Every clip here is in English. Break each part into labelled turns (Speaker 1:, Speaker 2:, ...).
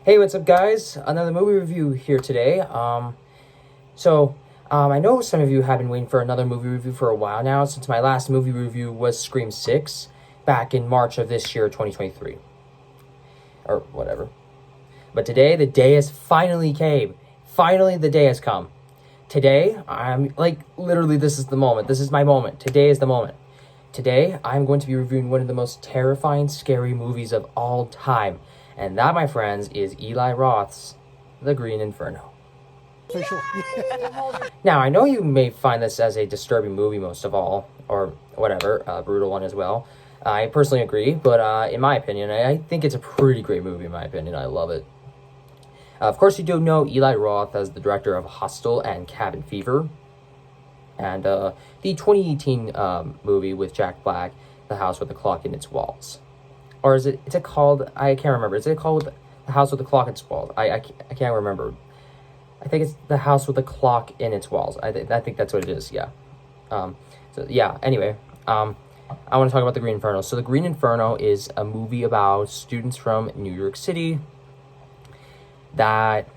Speaker 1: Hey, what's up, guys? Another movie review here today. I know some of you have been waiting for another movie review for a while now, since my last movie review was Scream 6 back in March of this year, 2023. Or whatever. But today, the day has finally came. Finally, the day has come. Today, I'm literally, this is the moment. This is my moment. Today is the moment. Today, I'm going to be reviewing one of the most terrifying, scary movies of all time. And that, my friends, is Eli Roth's The Green Inferno. Now, I know you may find this as a disturbing movie most of all, or whatever, a brutal one as well. I personally agree, but in my opinion, I think it's a pretty great movie, in my opinion. I love it. Of course, you do know Eli Roth as the director of Hostel and Cabin Fever. And the 2018 movie with Jack Black, The House with the Clock in Its Walls. Or is it called, I can't remember. Is it called The House with the Clock in Its Walls? I can't remember. I think it's The House with the Clock in Its Walls. I think that's what it is, yeah. Anyway, I want to talk about The Green Inferno. So The Green Inferno is a movie about students from New York City that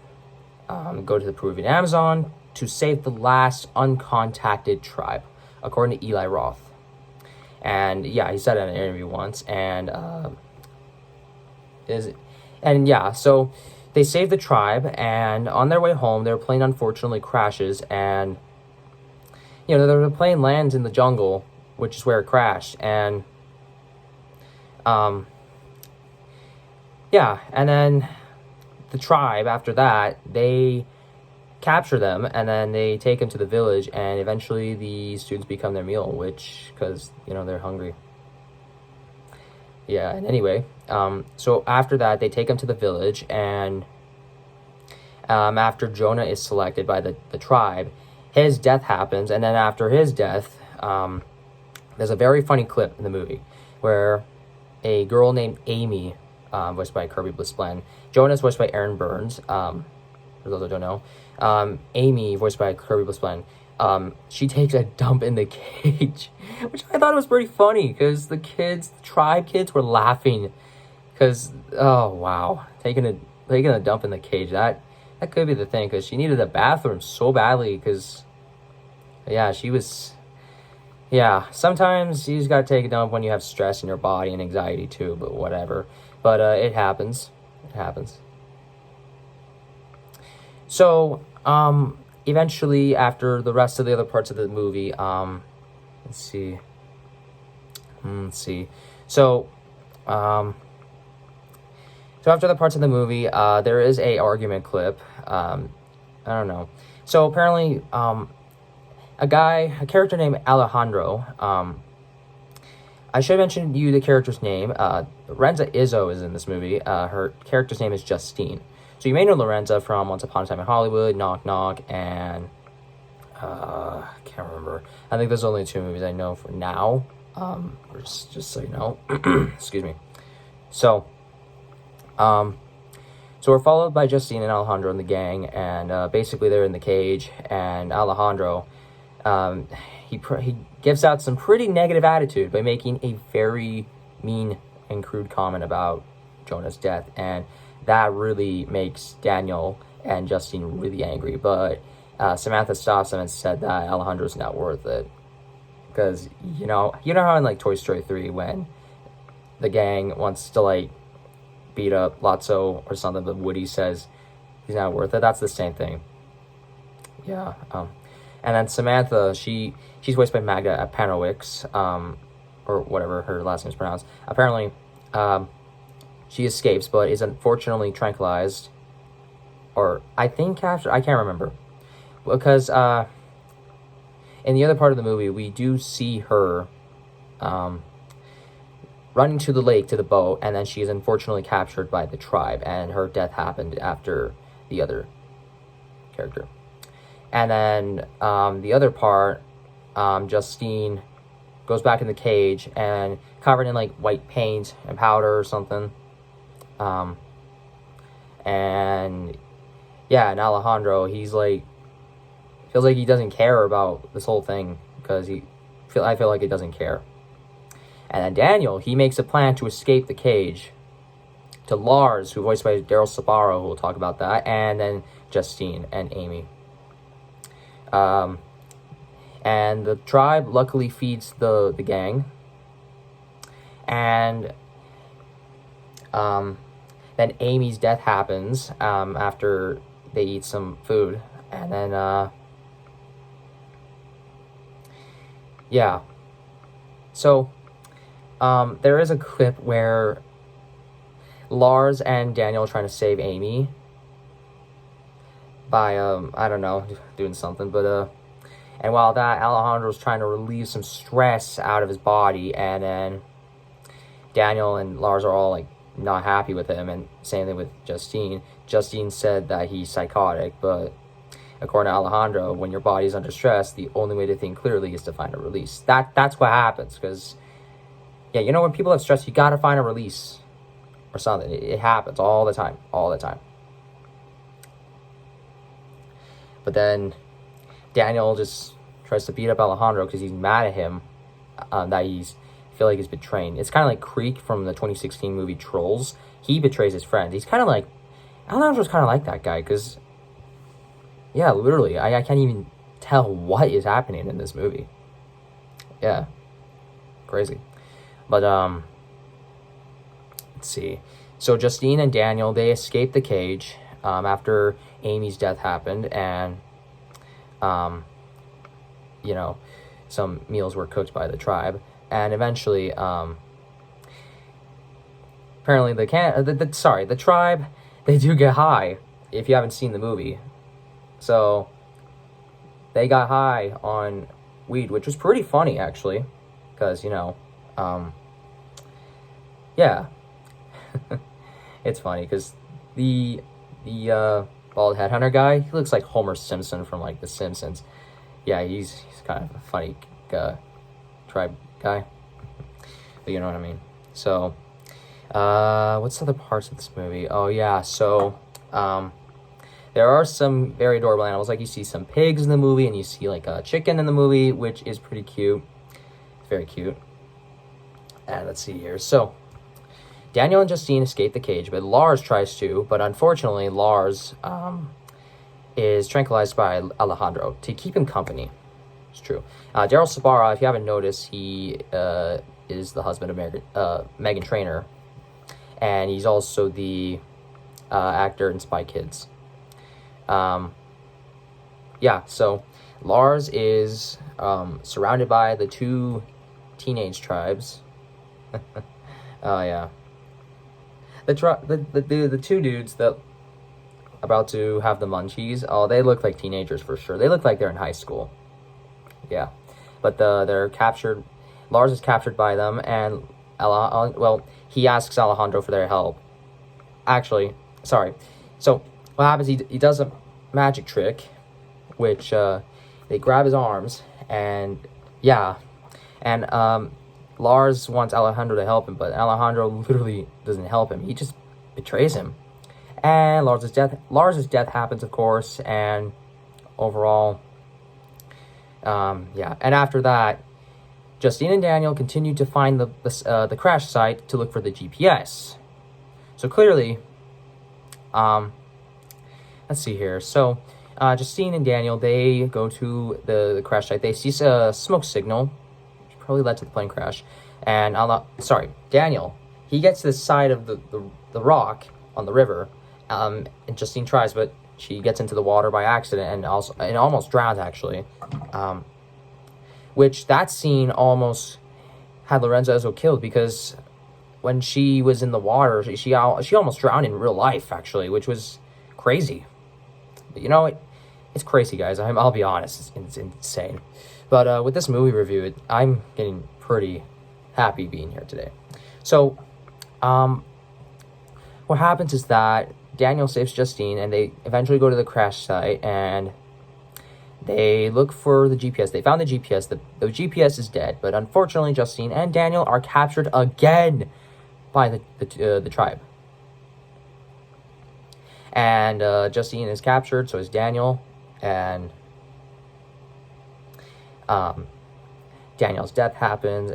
Speaker 1: go to the Peruvian Amazon to save the last uncontacted tribe, according to Eli Roth. And yeah, he said it in an interview once, so they save the tribe, and on their way home, their plane unfortunately crashes, and the plane lands in the jungle, which is where it crashed, and and then the tribe, after that, they capture them, and then they take them to the village, and eventually the students become their meal, because they're hungry. Yeah, and anyway, so after that, they take him to the village, and after Jonah is selected by the tribe, his death happens, and then after his death, there's a very funny clip in the movie where a girl named Amy, voiced by Kirby Bliss-Bland, Jonah is voiced by Aaron Burns, for those who don't know, Amy, voiced by Kirby Bliss-Bland, she takes a dump in the cage, which I thought was pretty funny, because the tribe kids were laughing, because, oh, wow, taking a dump in the cage, that could be the thing, because she needed a bathroom so badly, because, sometimes you just gotta take a dump when you have stress in your body and anxiety too, but whatever, but it happens, So, eventually, after the rest of the other parts of the movie, let's see. So after the parts of the movie, there is a argument clip. I don't know. So apparently, a character named Alejandro, I should mention you the character's name. Lorenza Izzo is in this movie. Her character's name is Justine. So you may know Lorenza from Once Upon a Time in Hollywood, Knock Knock, and I can't remember. I think there's only 2 movies I know for now. Just so you know. Excuse me. So we're followed by Justine and Alejandro and the gang, and basically they're in the cage, and Alejandro, he gives out some pretty negative attitude by making a very mean and crude comment about Jonah's death, and that really makes Daniel and Justine really angry, but Samantha stops him and said that Alejandro's not worth it, because you know how in Toy Story 3 when the gang wants to beat up Lotso or something, but Woody says he's not worth it. That's the same thing. Yeah. And then Samantha, she's voiced by Magda Apanowicz, or whatever her last name is pronounced. Apparently, she escapes, but is unfortunately tranquilized, or I think captured. I can't remember, because in the other part of the movie, we do see her running to the lake to the boat, and then she is unfortunately captured by the tribe, and her death happened after the other character. And then the other part, Justine goes back in the cage and covered in white paint and powder or something. And Alejandro, he's feels like he doesn't care about this whole thing, because I feel like he doesn't care. And then Daniel, he makes a plan to escape the cage, to Lars, who voiced by Daryl Sabaro, who will talk about that, and then Justine and Amy. And the tribe luckily feeds the gang. And then Amy's death happens after they eat some food. And then, yeah. So, there is a clip where Lars and Daniel are trying to save Amy by, I don't know, doing something, but, and while that, Alejandro's trying to relieve some stress out of his body, and then Daniel and Lars are all, like, not happy with him, and same thing with Justine. Justine said that he's psychotic, but according to Alejandro, when your body's under stress, the only way to think clearly is to find a release. That's what happens, because, yeah, you know, when people have stress, you gotta find a release or something. It happens all the time, But then Daniel just tries to beat up Alejandro because he's mad at him that feel like he's betrayed. It's kind of like Creek from the 2016 movie Trolls. He betrays his friends. He's kind of like, Alejandro's kind of like that guy, because, yeah, literally, I can't even tell what is happening in this movie. Yeah, crazy. But, let's see. So Justine and Daniel, they escape the cage after Amy's death happened, and, you know, some meals were cooked by the tribe. And eventually, apparently the tribe, they do get high, if you haven't seen the movie. So, they got high on weed, which was pretty funny, actually. Because, you know, yeah. It's funny, because the bald headhunter guy, he looks like Homer Simpson from, like, The Simpsons. Yeah, he's kind of a funny tribe guy. But you know what I mean. So, what's other parts of this movie? Oh, yeah, so, there are some very adorable animals. Like, you see some pigs in the movie, and you see, like, a chicken in the movie, which is pretty cute. It's very cute. And let's see here. So, Daniel and Justine escape the cage, but Lars tries to, but unfortunately, Lars, is tranquilized by Alejandro to keep him company. It's true. Daryl Sabara, if you haven't noticed, he is the husband of Meghan Trainor, and he's also the actor in Spy Kids. Yeah, so Lars is surrounded by the two teenage tribes. Oh, yeah. The two dudes that about to have the munchies, oh, they look like teenagers for sure. They look like they're in high school. Yeah. But they're captured. Lars is captured by them, and he asks Alejandro for their help. Actually, sorry. So what happens, he does a magic trick, which they grab his arms, and yeah. And Lars wants Alejandro to help him, but Alejandro literally doesn't help him. He just betrays him. And Lars's death happens, of course, and overall, yeah. And after that, Justine and Daniel continue to find the crash site to look for the GPS. So clearly, let's see here. So, Justine and Daniel, they go to the crash site. They see a smoke signal, which probably led to the plane crash. And Daniel, he gets to the side of the rock on the river. And Justine tries, but she gets into the water by accident and almost drowns, actually. Which that scene almost had Lorenzo Ezzo killed, because when she was in the water, she almost drowned in real life, actually, which was crazy. But you know, it's crazy, guys. I'll be honest, it's insane. But with this movie review, I'm getting pretty happy being here today. So, what happens is that Daniel saves Justine, and they eventually go to the crash site, and they look for the GPS. They found the GPS. The GPS is dead, but unfortunately, Justine and Daniel are captured again by the tribe. And Justine is captured, so is Daniel, and Daniel's death happens,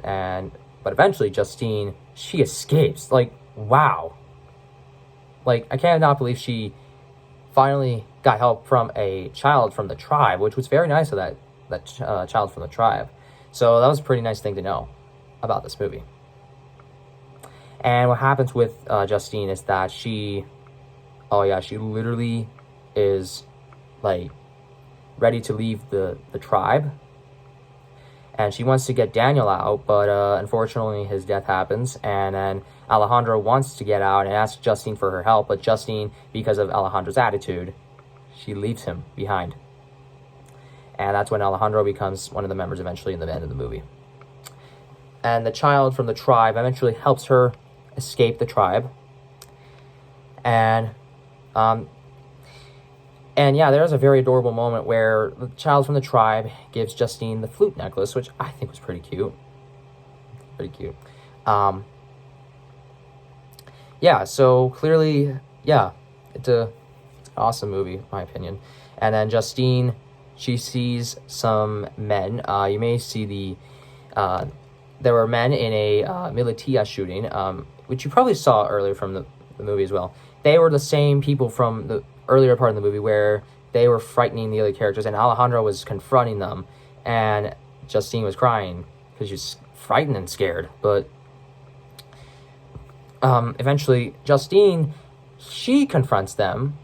Speaker 1: but eventually Justine, she escapes. Like, wow. Like, I cannot believe she finally got help from a child from the tribe, which was very nice of that child from the tribe. So that was a pretty nice thing to know about this movie. And what happens with Justine is that she literally is like ready to leave the tribe, and she wants to get Daniel out, but unfortunately his death happens, and then Alejandro wants to get out and asks Justine for her help, but Justine, because of Alejandro's attitude, she leaves him behind. And that's when Alejandro becomes one of the members eventually in the end of the movie. And the child from the tribe eventually helps her escape the tribe. And yeah, there's a very adorable moment where the child from the tribe gives Justine the flute necklace, which I think was pretty cute. Pretty cute. Yeah, so clearly, yeah, it's an awesome movie, in my opinion. And then Justine, she sees some men. You may see there were men in a Militia shooting, which you probably saw earlier from the movie as well. They were the same people from the earlier part of the movie where they were frightening the other characters, and Alejandro was confronting them, and Justine was crying because she was frightened and scared. But eventually, Justine, she confronts them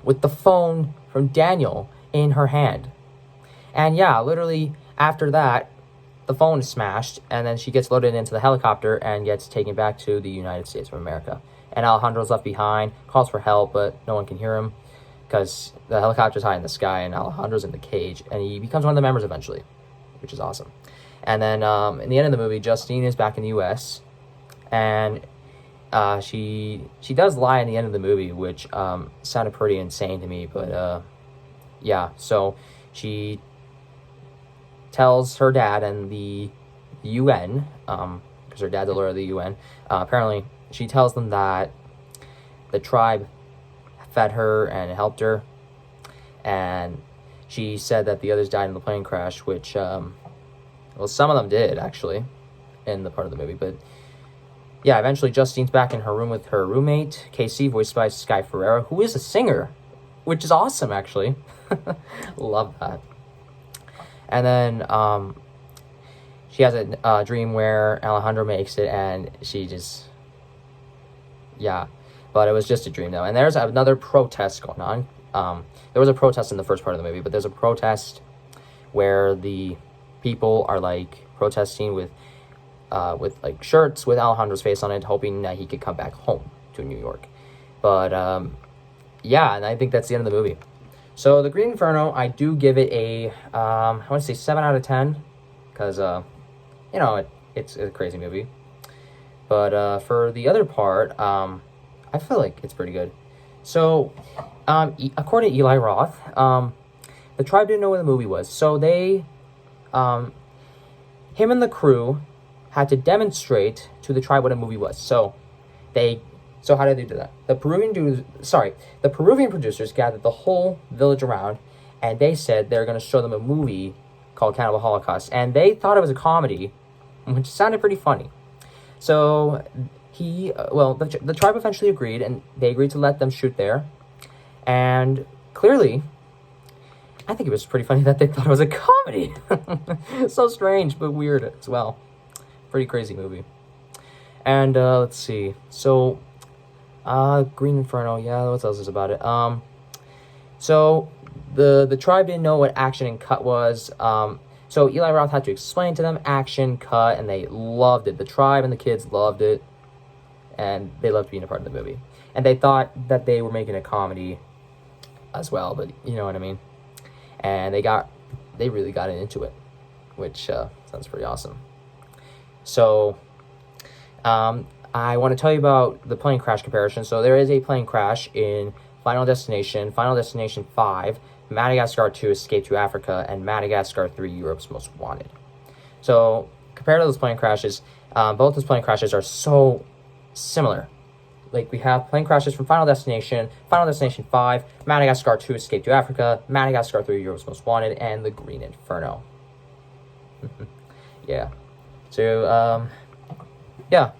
Speaker 1: with the phone from Daniel in her hand. And yeah, literally after that, the phone is smashed, and then she gets loaded into the helicopter and gets taken back to the United States of America. And Alejandro's left behind, calls for help, but no one can hear him because the helicopter's high in the sky and Alejandro's in the cage, and he becomes one of the members eventually, which is awesome. And then in the end of the movie, Justine is back in the U.S., and she does lie in the end of the movie, which sounded pretty insane to me, but yeah, so she tells her dad and the UN, because her dad's a lawyer of the UN, apparently she tells them that the tribe fed her and helped her, and she said that the others died in the plane crash, which, well, some of them did, actually, in the part of the movie, but yeah, eventually Justine's back in her room with her roommate, Casey, voiced by Sky Ferreira, who is a singer, which is awesome, actually. Love that. And then she has a dream where Alejandro makes it, and she just, yeah. But it was just a dream, though. And there's another protest going on. There was a protest in the first part of the movie, but there's a protest where the people are, like, protesting with like, shirts with Alejandro's face on it, hoping that he could come back home to New York. But, yeah, and I think that's the end of the movie. So, The Green Inferno, I do give it a, I want to say 7 out of 10, because, you know, it's a crazy movie. But, for the other part, I feel like it's pretty good. So, according to Eli Roth, the tribe didn't know what the movie was. So, him and the crew had to demonstrate to the tribe what a movie was. So how did they do that? The Peruvian producers gathered the whole village around, and they said they were going to show them a movie called Cannibal Holocaust, and they thought it was a comedy, which sounded pretty funny. So the tribe eventually agreed, and they agreed to let them shoot there. And clearly, I think it was pretty funny that they thought it was a comedy. So strange, but weird as well. Pretty crazy movie. And let's see. So Green Inferno, yeah, what else is about it? So the tribe didn't know what action and cut was. So Eli Roth had to explain to them action, cut, and they loved it. The tribe and the kids loved it, and they loved being a part of the movie. And they thought that they were making a comedy as well, but you know what I mean. And they really got into it, which sounds pretty awesome. So, I want to tell you about the plane crash comparison. So there is a plane crash in Final Destination 5, Madagascar 2, Escape to Africa, and Madagascar 3, Europe's Most Wanted. So compared to those plane crashes, both those plane crashes are so similar. Like, we have plane crashes from Final Destination 5, Madagascar 2, Escape to Africa, Madagascar 3, Europe's Most Wanted, and The Green Inferno. Yeah. So, yeah.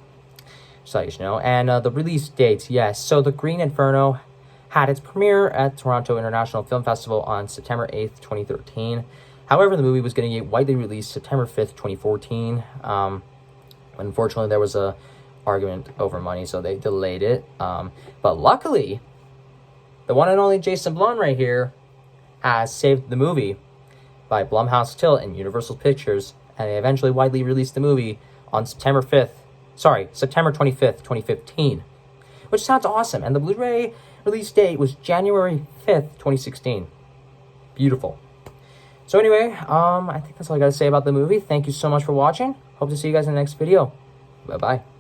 Speaker 1: Just, and the release dates, yes. So the Green Inferno had its premiere at Toronto International Film Festival on September 8th, 2013. However, the movie was going to get widely released September 5th, 2014. Unfortunately, there was a argument over money, so they delayed it. But luckily, the one and only Jason Blum right here has saved the movie by Blumhouse Tilt and Universal Pictures, and they eventually widely released the movie on September 25th, 2015, which sounds awesome. And the Blu-ray release date was January 5th, 2016. Beautiful. So anyway, I think that's all I got to say about the movie. Thank you so much for watching. Hope to see you guys in the next video. Bye-bye.